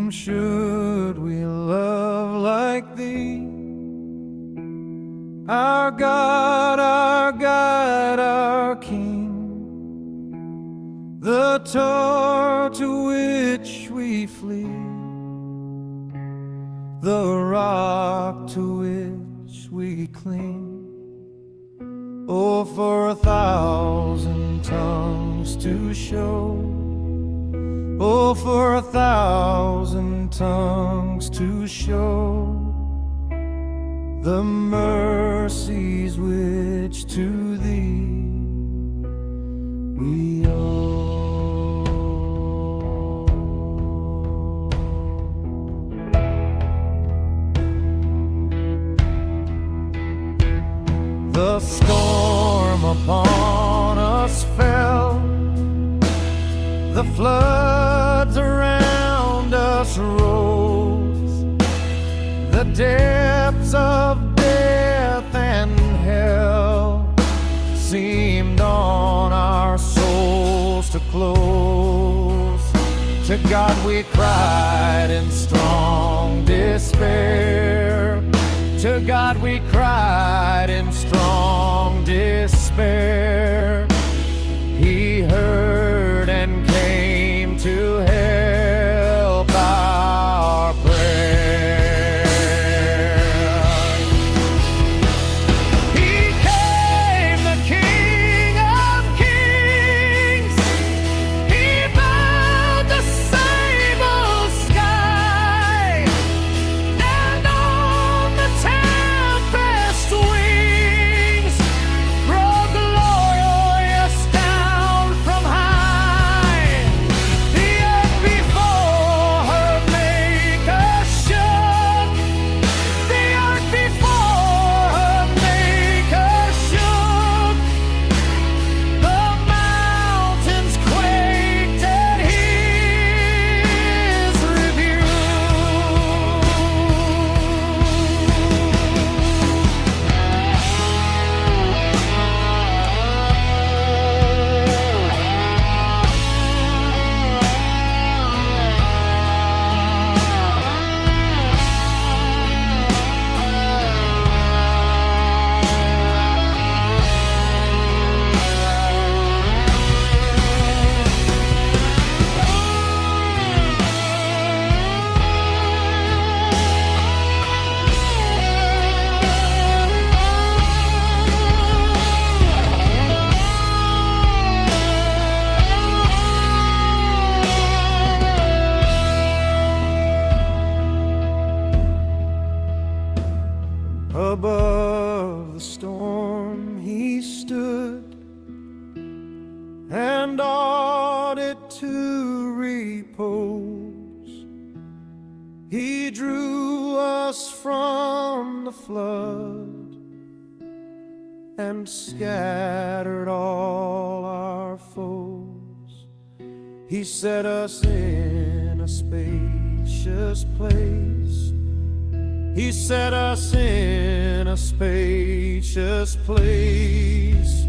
Should we love like thee? Our God, our God, our King, the tor to which we flee, the rock to which we cling. Oh, for 1,000 tongues to show, oh, for 1,000 tongues to show the mercies which to thee we owe. The storm upon us fell, the floods around us rose, the depths of death and hell seemed on our souls to close. To God we cried in strong despair, to God we cried in strong despair. He heard and came to help our prayer. He came, the King of Kings. He bowed the sable sky, and on the tempest wings broke glorious down from high. The earth before her Maker shook, the earth before her Maker shook, the mountains quaked at his rebuke. Above the storm he stood, and awed it to repose. He drew us from the flood and scattered all our foes. He set us in a spacious place. He set us in a spacious place.